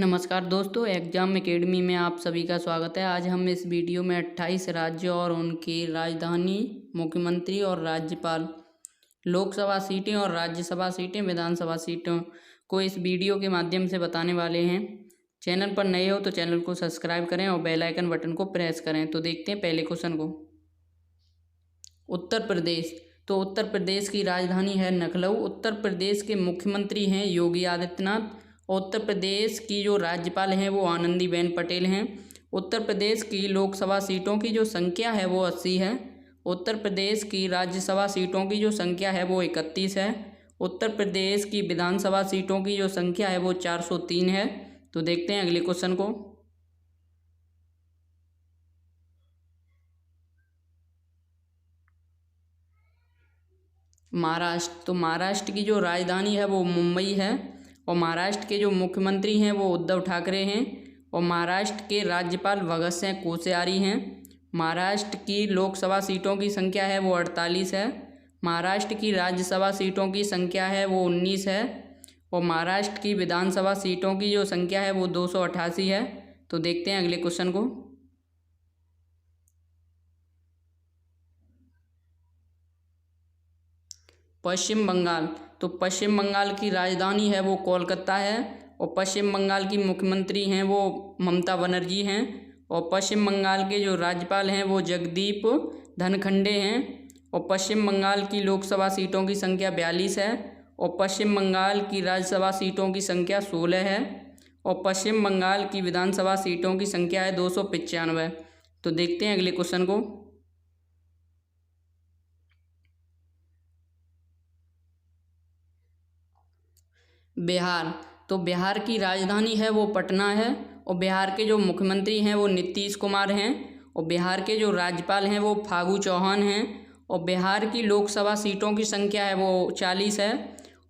नमस्कार दोस्तों, exam academy में आप सभी का स्वागत है। आज हम इस वीडियो में 28 राज्यों और उनकी राजधानी, मुख्यमंत्री और राज्यपाल, लोकसभा सीटें और राज्यसभा सीटें, विधानसभा सीटों को इस वीडियो के माध्यम से बताने वाले हैं। चैनल पर नए हो तो चैनल को सब्सक्राइब करें और बेल आइकन बटन को प्रेस करें। तो देखते हैं पहले क्वेश्चन को। उत्तर प्रदेश। तो उत्तर प्रदेश की राजधानी है लखनऊ। उत्तर प्रदेश के मुख्यमंत्री हैं योगी आदित्यनाथ। उत्तर प्रदेश की जो राज्यपाल हैं वो आनंदीबेन पटेल हैं। उत्तर प्रदेश की लोकसभा सीटों की जो संख्या है वो 80 है। उत्तर प्रदेश की राज्यसभा सीटों की जो संख्या है वो 31 है। उत्तर प्रदेश की विधानसभा सीटों की जो संख्या है वो 403 है। तो देखते हैं अगले क्वेश्चन को। महाराष्ट्र। तो महाराष्ट्र की जो राजधानी है वो मुंबई है और महाराष्ट्र के जो मुख्यमंत्री हैं वो उद्धव ठाकरे हैं और महाराष्ट्र के राज्यपाल भगत सिंह कोश्यारी हैं। महाराष्ट्र की लोकसभा सीटों की संख्या है वो 48 है। महाराष्ट्र की राज्यसभा सीटों की संख्या है वो 19 है और महाराष्ट्र की विधानसभा सीटों की जो संख्या है वो 288 है। तो देखते हैं अगले क्वेश्चन को। पश्चिम बंगाल। तो पश्चिम बंगाल की राजधानी है वो कोलकाता है और पश्चिम बंगाल की मुख्यमंत्री हैं वो ममता बनर्जी हैं और पश्चिम बंगाल के जो राज्यपाल हैं वो जगदीप धनखड़े हैं और पश्चिम बंगाल की लोकसभा सीटों की संख्या 42 है और पश्चिम बंगाल की राज्यसभा सीटों की संख्या 16 है और पश्चिम बंगाल की विधानसभा सीटों की संख्या है 295। तो देखते हैं अगले क्वेश्चन को। बिहार। तो बिहार की राजधानी है वो पटना है और बिहार के जो मुख्यमंत्री हैं वो नीतीश कुमार हैं और बिहार के जो राज्यपाल हैं वो फागू चौहान हैं और बिहार की लोकसभा सीटों की संख्या है वो 40 है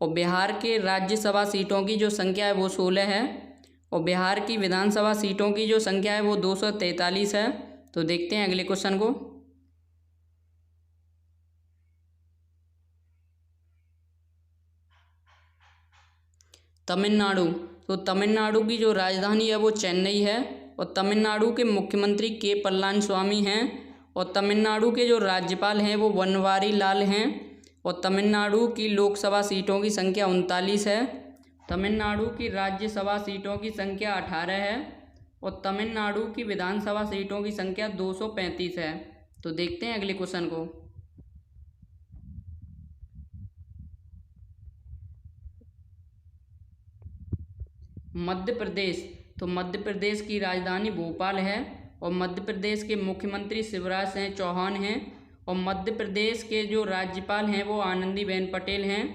और बिहार के राज्यसभा सीटों की जो संख्या है वो 16 है और बिहार की विधानसभा सीटों की जो संख्या है वो 243 है। तो देखते हैं अगले क्वेश्चन को। तमिलनाडु। तो तमिलनाडु की जो राजधानी है वो चेन्नई है और तमिलनाडु के मुख्यमंत्री के पलानीस्वामी हैं और तमिलनाडु के जो राज्यपाल हैं वो बनवारी लाल हैं और तमिलनाडु की लोकसभा सीटों की संख्या 39 है। तमिलनाडु की राज्यसभा सीटों की संख्या 18 है और तमिलनाडु की विधानसभा सीटों की संख्या 235 है। तो देखते हैं अगले क्वेश्चन को। मध्य प्रदेश। तो मध्य प्रदेश की राजधानी भोपाल है और मध्य प्रदेश के मुख्यमंत्री शिवराज सिंह चौहान हैं और मध्य प्रदेश के जो राज्यपाल हैं वो आनंदीबेन पटेल हैं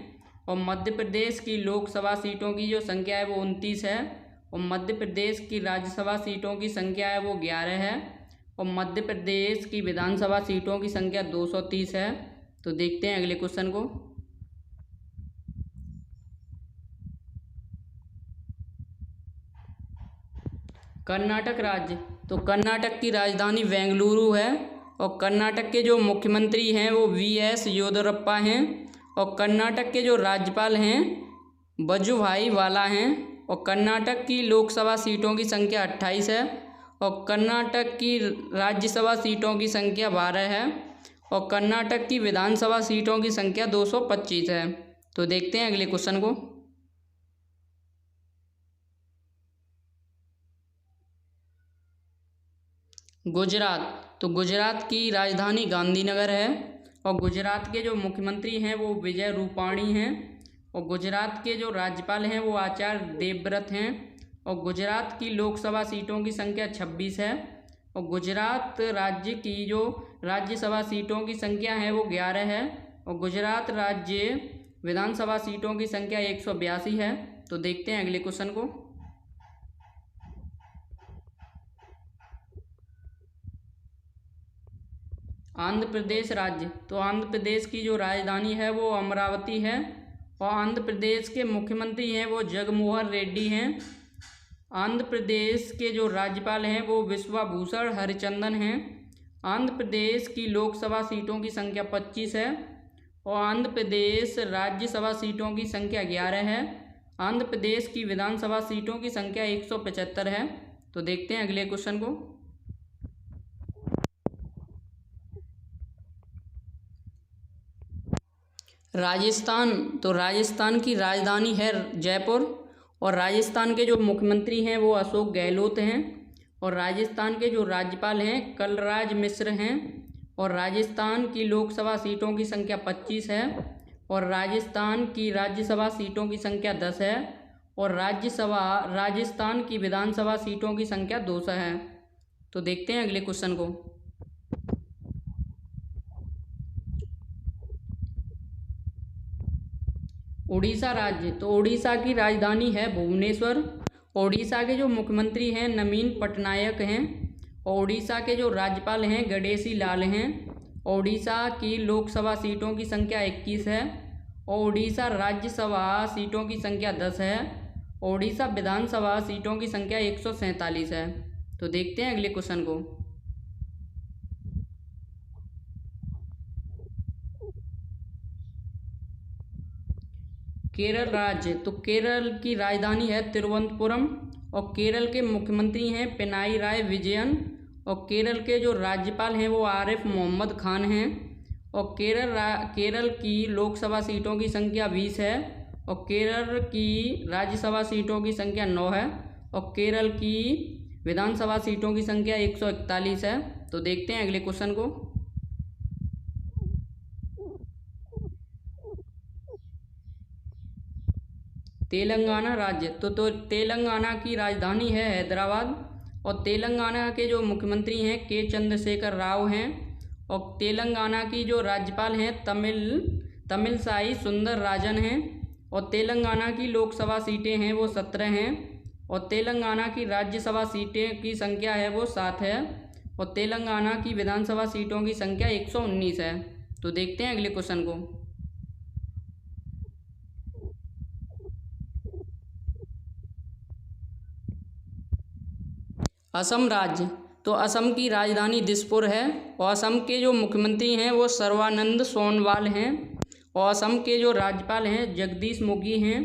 और मध्य प्रदेश की लोकसभा सीटों की जो संख्या है वो 29 है और मध्य प्रदेश की राज्यसभा सीटों की संख्या है वो 11 है और मध्य प्रदेश की विधानसभा सीटों की संख्या 230 है। तो देखते हैं अगले क्वेश्चन को। कर्नाटक राज्य। तो कर्नाटक की राजधानी बेंगलुरु है और कर्नाटक के जो मुख्यमंत्री हैं वो वी.एस. येदियुरप्पा हैं और कर्नाटक के जो राज्यपाल हैं वजुभाई वाला हैं और कर्नाटक की लोकसभा सीटों की संख्या 28 है और कर्नाटक की राज्यसभा सीटों की संख्या 12 है और कर्नाटक की विधानसभा सीटों की संख्या 225 है। तो देखते हैं अगले क्वेश्चन को। गुजरात। तो गुजरात की राजधानी गांधीनगर है और गुजरात के जो मुख्यमंत्री हैं वो विजय रूपाणी हैं और गुजरात के जो राज्यपाल हैं वो आचार्य देवव्रत हैं और गुजरात की लोकसभा सीटों की संख्या 26 है और गुजरात राज्य की जो राज्यसभा सीटों की संख्या है वो 11 है और गुजरात राज्य विधानसभा सीटों की संख्या 182 है। तो देखते हैं अगले क्वेश्चन को। आंध्र प्रदेश राज्य। तो आंध्र प्रदेश की जो राजधानी है वो अमरावती है और आंध्र प्रदेश के मुख्यमंत्री हैं वो जगनमोहन रेड्डी हैं। आंध्र प्रदेश के जो राज्यपाल हैं वो विश्वभूषण हरिचंदन हैं। आंध्र प्रदेश की लोकसभा सीटों की संख्या 25 है और आंध्र प्रदेश राज्यसभा सीटों की संख्या 11 है आंध्र प्रदेश की विधानसभा सीटों की संख्या 175 है। तो देखते हैं अगले क्वेश्चन को। राजस्थान, तो राजस्थान की राजधानी है जयपुर और राजस्थान के जो मुख्यमंत्री हैं वो अशोक गहलोत हैं और राजस्थान के जो राज्यपाल हैं कलराज मिश्र हैं और राजस्थान की लोकसभा सीटों की संख्या 25 है और राजस्थान की राज्यसभा सीटों की संख्या 10 है और राजस्थान की विधानसभा सीटों की संख्या 200 है। तो देखते हैं अगले क्वेश्चन को। उड़ीसा राज्य, तो उड़ीसा की राजधानी है भुवनेश्वर। उड़ीसा के जो मुख्यमंत्री हैं नवीन पटनायक हैं और उड़ीसा के जो राज्यपाल हैं गणेशी लाल हैं। उड़ीसा की लोकसभा सीटों की संख्या 21 है और उड़ीसा राज्यसभा सीटों की संख्या 10 है। उड़ीसा विधानसभा सीटों की संख्या 147 है। तो देखते हैं अगले क्वेश्चन को। केरल राज्य, तो केरल की राजधानी है तिरुवनंतपुरम और केरल के मुख्यमंत्री हैं पिनाई विजयन और केरल के जो राज्यपाल हैं वो आरिफ मोहम्मद खान हैं और केरल की लोकसभा सीटों की संख्या 20 है और केरल की राज्यसभा सीटों की संख्या 9 है और केरल की विधानसभा सीटों की संख्या 141 है। तो देखते हैं अगले क्वेश्चन को। तेलंगाना राज्य, तो तेलंगाना की राजधानी है हैदराबाद और तेलंगाना के जो मुख्यमंत्री हैं के चंद्रशेखर राव हैं और तेलंगाना की जो राज्यपाल हैं तमिलसाई सुंदर राजन हैं और तेलंगाना की लोकसभा सीटें हैं वो 17 हैं और तेलंगाना की राज्यसभा सीटें की संख्या है वो 7 है और तेलंगाना की विधानसभा सीटों की संख्या 119 है। तो देखते हैं अगले क्वेश्चन को। असम राज्य, तो असम की राजधानी दिसपुर है और असम के जो मुख्यमंत्री हैं वो सर्बानंद सोनोवाल हैं और असम के जो राज्यपाल हैं जगदीश मुखी हैं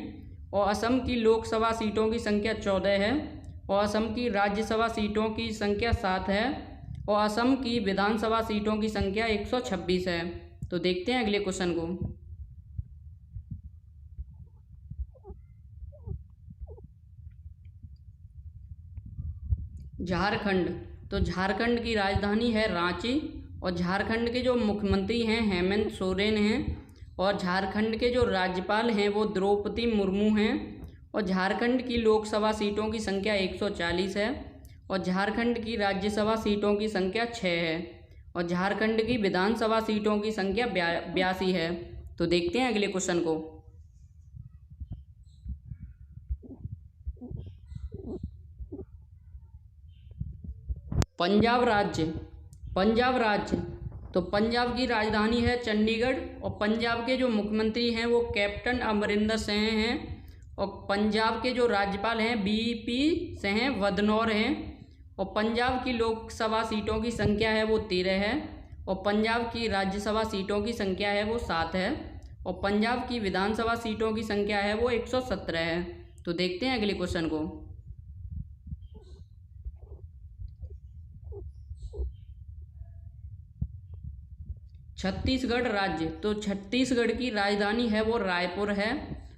और असम की लोकसभा सीटों की संख्या 14 है और असम की राज्यसभा सीटों की संख्या 7 है और असम की विधानसभा सीटों की संख्या 126 है। तो देखते हैं अगले क्वेश्चन को। झारखंड, तो झारखंड की राजधानी है रांची और झारखंड के जो मुख्यमंत्री हैं हेमंत सोरेन हैं और झारखंड के जो राज्यपाल हैं वो द्रौपदी मुर्मू हैं और झारखंड की लोकसभा सीटों की संख्या 140 है और झारखंड की राज्यसभा सीटों की संख्या 6 है और झारखंड की विधानसभा सीटों की संख्या 82 है। तो देखते हैं अगले क्वेश्चन को। पंजाब राज्य, पंजाब राज्य, तो पंजाब की राजधानी है चंडीगढ़ और पंजाब के जो मुख्यमंत्री हैं वो कैप्टन अमरिंदर सिंह हैं और पंजाब के जो राज्यपाल हैं बीपी सिंह बदनौर हैं और पंजाब की लोकसभा सीटों की संख्या है वो 13 है और पंजाब की राज्यसभा सीटों की संख्या है वो 7 है और पंजाब की विधानसभा सीटों की संख्या है वो 117 है। तो देखते हैं अगले क्वेश्चन को। छत्तीसगढ़ राज्य, तो छत्तीसगढ़ की राजधानी है वो रायपुर है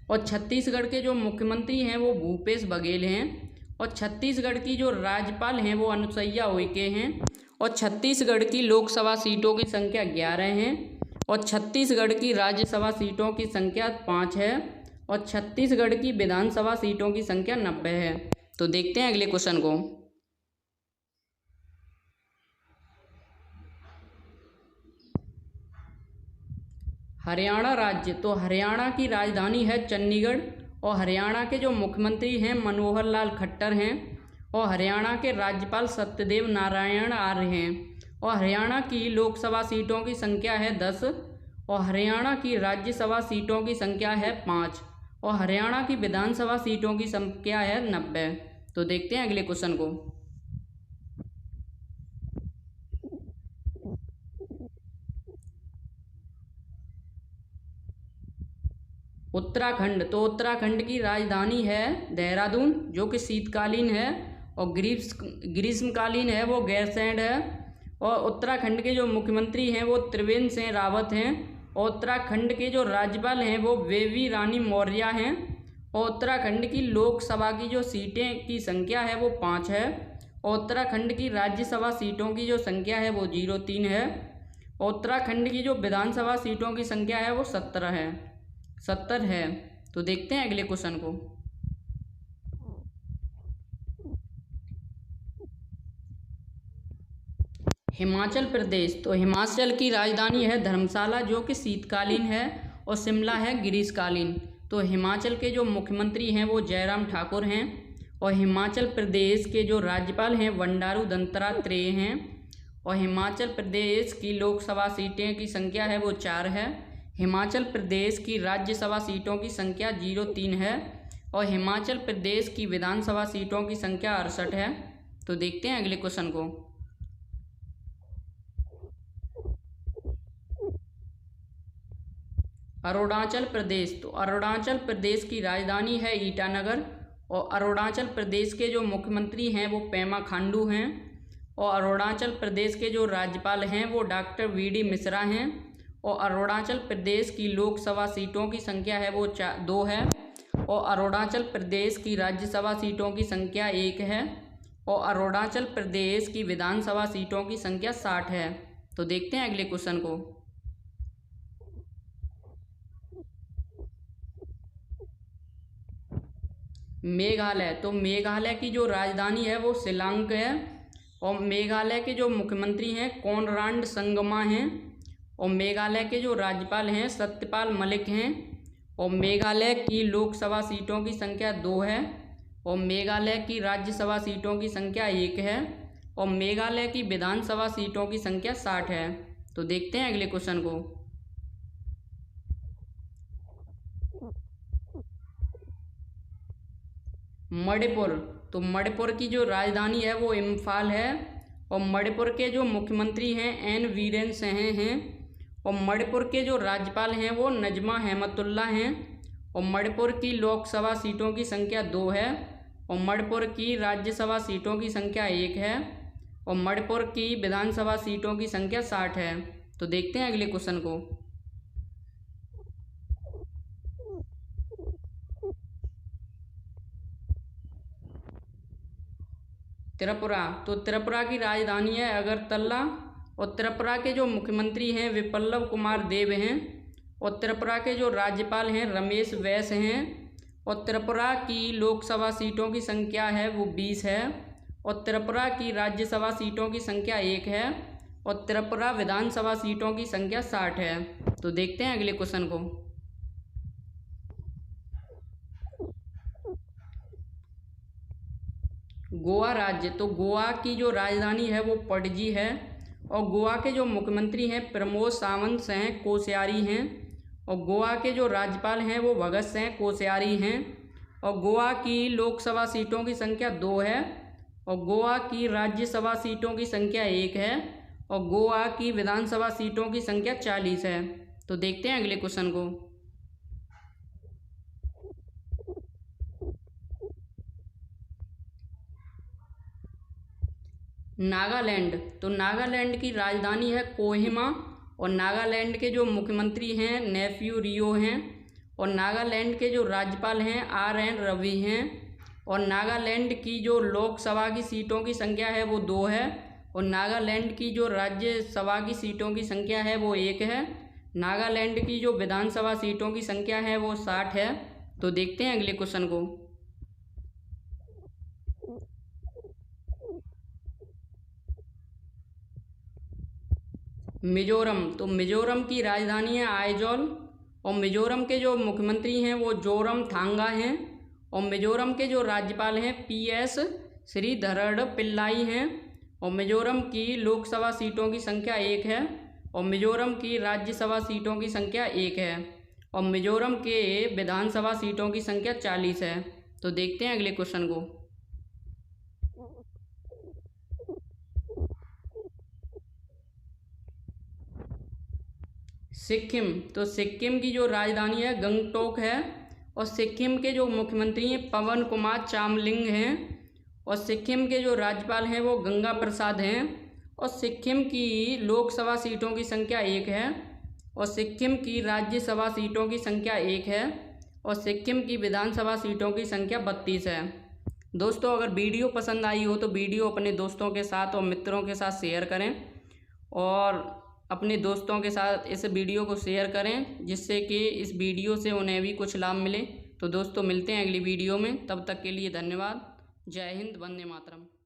और छत्तीसगढ़ के जो मुख्यमंत्री हैं वो भूपेश बघेल हैं और छत्तीसगढ़ की जो राज्यपाल हैं वो अनुसुईया उइके हैं और छत्तीसगढ़ की लोकसभा सीटों की संख्या 11 है और छत्तीसगढ़ की राज्यसभा सीटों की संख्या 5 है और छत्तीसगढ़ की विधानसभा सीटों की संख्या 90 है। तो देखते हैं अगले क्वेश्चन को। हरियाणा राज्य, तो हरियाणा की राजधानी है चंडीगढ़ और हरियाणा के जो मुख्यमंत्री हैं मनोहर लाल खट्टर हैं और हरियाणा के राज्यपाल सत्यदेव नारायण आर्य हैं और हरियाणा की लोकसभा सीटों की संख्या है 10 और हरियाणा की राज्यसभा सीटों की संख्या है 5 और हरियाणा की विधानसभा सीटों की संख्या है 90। तो देखते हैं अगले क्वेश्चन को। उत्तराखंड, तो उत्तराखंड की राजधानी है देहरादून जो कि शीतकालीन है, और ग्रीष्मकालीन है वो गैरसैंण है। और उत्तराखंड के जो मुख्यमंत्री हैं वो त्रिवेंद्र सिंह रावत हैं, और उत्तराखंड के जो राज्यपाल हैं वो बेबी रानी मौर्य हैं। और उत्तराखंड की लोकसभा की जो सीटें की संख्या है वो 5 है, और उत्तराखंड की राज्यसभा सीटों की जो संख्या है वो 03 है, और उत्तराखंड की जो विधानसभा सीटों की संख्या है वो 70 है। तो देखते हैं अगले क्वेश्चन को। हिमाचल प्रदेश, तो हिमाचल की राजधानी है धर्मशाला जो कि शीतकालीन है, और शिमला है ग्रीष्मकालीन। तो हिमाचल के जो मुख्यमंत्री हैं वो जयराम ठाकुर हैं, और हिमाचल प्रदेश के जो राज्यपाल हैं बंडारू दत्तात्रेय हैं। और हिमाचल प्रदेश की लोकसभा सीटें की संख्या है वो 4 है। हिमाचल प्रदेश की राज्यसभा सीटों की संख्या 03 है, और हिमाचल प्रदेश की विधानसभा सीटों की संख्या 68 है। तो देखते हैं अगले क्वेश्चन को। अरुणाचल प्रदेश, तो अरुणाचल प्रदेश की राजधानी है ईटानगर, और अरुणाचल प्रदेश के जो मुख्यमंत्री हैं वो पेमा खांडू हैं, और अरुणाचल प्रदेश के जो राज्यपाल हैं वो डॉक्टर VD मिश्रा हैं। और अरुणाचल प्रदेश की लोकसभा सीटों की संख्या है वो 2 है, और अरुणाचल प्रदेश की राज्यसभा सीटों की संख्या 1 है, और अरुणाचल प्रदेश की विधानसभा सीटों की संख्या 60 है। तो देखते हैं अगले क्वेश्चन को। मेघालय, तो मेघालय की जो राजधानी है वो शिलांग है, और मेघालय के जो मुख्यमंत्री हैं कोनराड संगमा हैं, और मेघालय के जो राज्यपाल हैं सत्यपाल मलिक हैं। और मेघालय की लोकसभा सीटों की संख्या 2 है, और मेघालय की राज्यसभा सीटों की संख्या 1 है, और मेघालय की विधानसभा सीटों की संख्या 60 है। तो देखते हैं अगले क्वेश्चन को। मणिपुर, तो मणिपुर की जो राजधानी है वो इम्फाल है, और मणिपुर के जो मुख्यमंत्री हैं N वीरेन सिंह हैं, और मणिपुर के जो राज्यपाल हैं वो नजमा हेमतुल्ला हैं। और मणिपुर की लोकसभा सीटों की संख्या 2 है, और मणिपुर की राज्यसभा सीटों की संख्या 1 है, और मणिपुर की विधानसभा सीटों की संख्या 60 है। तो देखते हैं अगले क्वेश्चन को। त्रिपुरा, तो त्रिपुरा की राजधानी है अगरतला, और त्रिपुरा के जो मुख्यमंत्री हैं विप्लव कुमार देव हैं, और त्रिपुरा के जो राज्यपाल हैं रमेश बैस हैं। और त्रिपुरा की लोकसभा सीटों की संख्या है वो 20 है, और त्रिपुरा की राज्यसभा सीटों की संख्या 1 है, और त्रिपुरा विधानसभा सीटों की संख्या 60 है। तो देखते हैं अगले क्वेश्चन को। गोवा राज्य, तो गोवा की जो राजधानी है वो पणजी है, और गोवा के जो मुख्यमंत्री हैं प्रमोद सावंत सिंह कोश्यारी हैं, और गोवा के जो राज्यपाल हैं वो भगत सिंह कोश्यारी हैं। और गोवा की लोकसभा सीटों की संख्या 2 है, और गोवा की राज्यसभा सीटों की संख्या 1 है, और गोवा की विधानसभा सीटों की संख्या 40 है। तो देखते हैं अगले क्वेश्चन को। नागालैंड, तो नागालैंड की राजधानी है कोहिमा, और नागालैंड के जो मुख्यमंत्री हैं नेफ्यू रियो हैं, और नागालैंड के जो राज्यपाल हैं RN रवि हैं। और नागालैंड की जो लोकसभा की सीटों की संख्या है वो 2 है, और नागालैंड की जो राज्यसभा की सीटों की संख्या है वो 1 है। नागालैंड की जो विधानसभा सीटों की संख्या है वो 60 है। तो देखते हैं अगले क्वेश्चन को। मिजोरम, तो मिजोरम की राजधानी है आइजॉल, और मिजोरम के जो मुख्यमंत्री हैं वो जोरमथांगा हैं, और मिजोरम के जो राज्यपाल हैं PS श्रीधरन पिल्लाई हैं। और मिजोरम की लोकसभा सीटों की संख्या 1 है, और मिजोरम की राज्यसभा सीटों की संख्या 1 है, और मिजोरम के विधानसभा सीटों की संख्या 40 है। तो देखते हैं अगले क्वेश्चन को। सिक्किम, तो सिक्किम की जो राजधानी है गंगटोक है। और सिक्किम के जो मुख्यमंत्री हैं पवन कुमार चामलिंग हैं। और सिक्किम के जो राज्यपाल हैं वो गंगा प्रसाद हैं। और सिक्किम की लोकसभा सीटों की संख्या 1 है। और सिक्किम की राज्यसभा सीटों की संख्या 1 है। और सिक्किम की विधानसभा सीटों की संख्या 32 है। दोस्तों, अगर वीडियो पसंद आई हो तो वीडियो अपने दोस्तों के साथ और मित्रों के साथ शेयर करें। और अपने दोस्तों के साथ इस वीडियो को शेयर करें, जिससे कि इस वीडियो से उन्हें भी कुछ लाभ मिले। तो दोस्तों, मिलते हैं अगली वीडियो में। तब तक के लिए धन्यवाद। जय हिंद, वंदे मातरम।